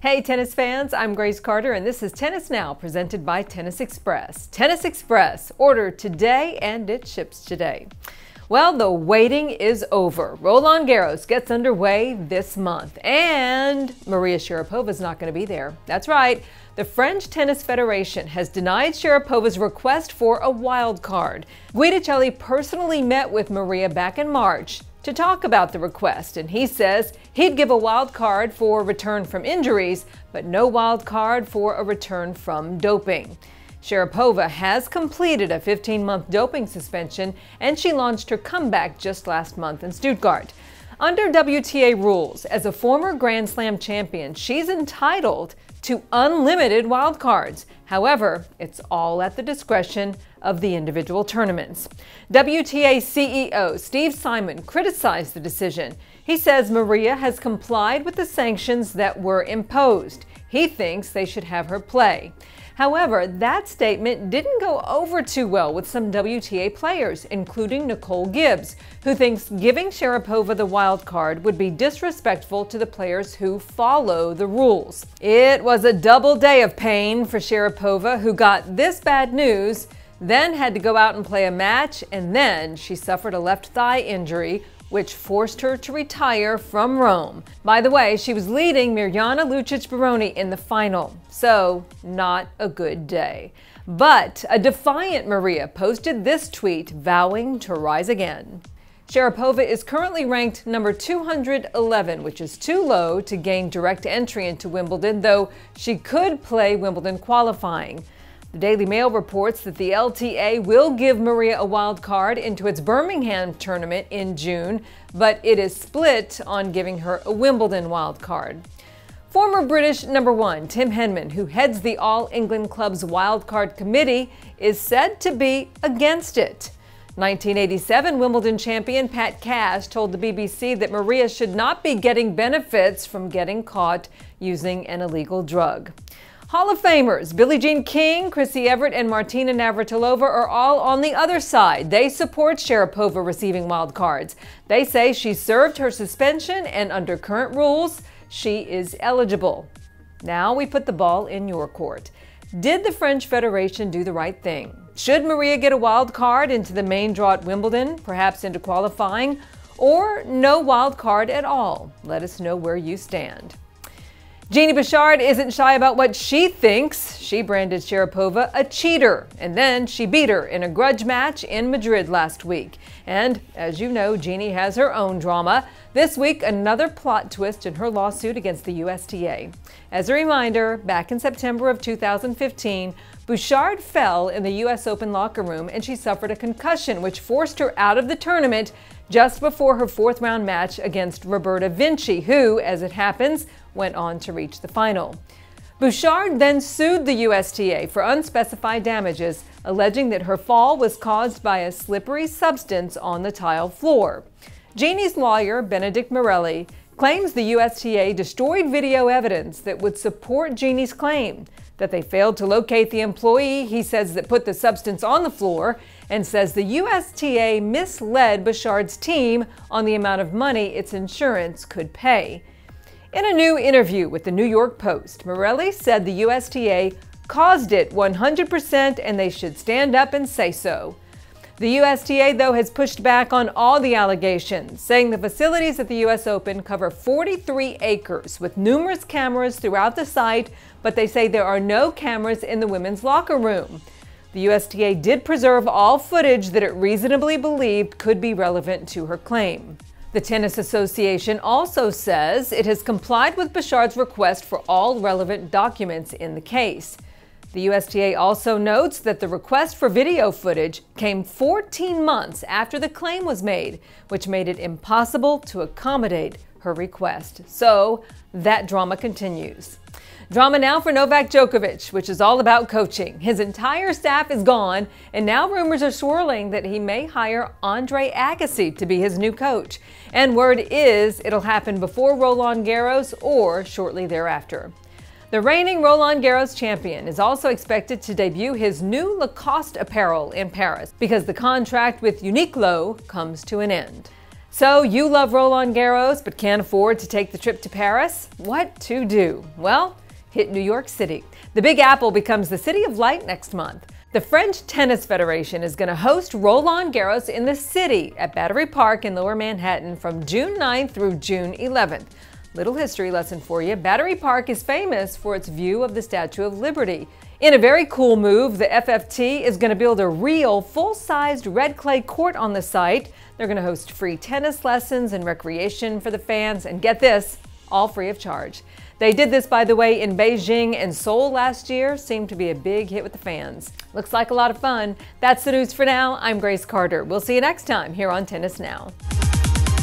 Hey tennis fans, I'm Grace Carter and this is Tennis Now presented by Tennis Express. Tennis Express, order today and it ships today. Well, the waiting is over. Roland Garros gets underway this month and Maria Sharapova is not going to be there. That's right. The French Tennis Federation has denied Sharapova's request for a wild card. Guidicelli personally met with Maria back in March to talk about the request, and he says he'd give a wild card for return from injuries, but no wild card for a return from doping. Sharapova has completed a 15-month doping suspension, and she launched her comeback just last month in Stuttgart. Under WTA rules, as a former Grand Slam champion, she's entitled to unlimited wildcards. However, it's all at the discretion of the individual tournaments. WTA CEO Steve Simon criticized the decision. He says Maria has complied with the sanctions that were imposed. He thinks they should have her play. However, that statement didn't go over too well with some WTA players, including Nicole Gibbs, who thinks giving Sharapova the wild card would be disrespectful to the players who follow the rules. It was a double day of pain for Sharapova, who got this bad news, then had to go out and play a match, and then she suffered a left thigh injury, which forced her to retire from Rome. By the way, she was leading Mirjana Lucic-Baroni in the final, so not a good day. But a defiant Maria posted this tweet vowing to rise again. Sharapova is currently ranked number 211, which is too low to gain direct entry into Wimbledon, though she could play Wimbledon qualifying. The Daily Mail reports that the LTA will give Maria a wild card into its Birmingham tournament in June, but it is split on giving her a Wimbledon wild card. Former British number 1 Tim Henman, who heads the All England Club's wild card committee, is said to be against it. 1987 Wimbledon champion Pat Cash told the BBC that Maria should not be getting benefits from getting caught using an illegal drug. Hall of Famers Billie Jean King, Chrissy Everett, and Martina Navratilova are all on the other side. They support Sharapova receiving wild cards. They say she served her suspension and under current rules, she is eligible. Now we put the ball in your court. Did the French Federation do the right thing? Should Maria get a wild card into the main draw at Wimbledon, perhaps into qualifying, or no wild card at all? Let us know where you stand. Genie Bouchard isn't shy about what she thinks. She branded Sharapova a cheater, and then she beat her in a grudge match in Madrid last week. And as you know, Genie has her own drama. This week, another plot twist in her lawsuit against the USTA. As a reminder, back in September of 2015, Bouchard fell in the US Open locker room and she suffered a concussion, which forced her out of the tournament just before her fourth-round match against Roberta Vinci, who, as it happens, went on to reach the final. Bouchard then sued the USTA for unspecified damages, alleging that her fall was caused by a slippery substance on the tile floor. Genie's lawyer, Benedict Morelli, claims the USTA destroyed video evidence that would support Genie's claim, that they failed to locate the employee he says that put the substance on the floor, and says the USTA misled Bouchard's team on the amount of money its insurance could pay. In a new interview with the New York Post, Morelli said the USTA caused it 100% and they should stand up and say so. The USTA, though, has pushed back on all the allegations, saying the facilities at the US Open cover 43 acres with numerous cameras throughout the site, but they say there are no cameras in the women's locker room. The USTA did preserve all footage that it reasonably believed could be relevant to her claim. The Tennis Association also says it has complied with Bouchard's request for all relevant documents in the case. The USTA also notes that the request for video footage came 14 months after the claim was made, which made it impossible to accommodate her request. So that drama continues. Drama now for Novak Djokovic, which is all about coaching. His entire staff is gone, and now rumors are swirling that he may hire Andre Agassi to be his new coach. And word is it'll happen before Roland Garros or shortly thereafter. The reigning Roland Garros champion is also expected to debut his new Lacoste apparel in Paris because the contract with Uniqlo comes to an end. So you love Roland Garros but can't afford to take the trip to Paris? What to do? Well, hit New York City. The Big Apple becomes the City of Light next month. The French Tennis Federation is going to host Roland Garros in the city at Battery Park in Lower Manhattan from June 9th through June 11th. Little history lesson for you. Battery Park is famous for its view of the Statue of Liberty. In a very cool move, the FFT is going to build a real full-sized red clay court on the site. They're going to host free tennis lessons and recreation for the fans, and get this, all free of charge. They did this, by the way, in Beijing and Seoul last year. Seemed to be a big hit with the fans. Looks like a lot of fun. That's the news for now. I'm Grace Carter. We'll see you next time here on Tennis Now.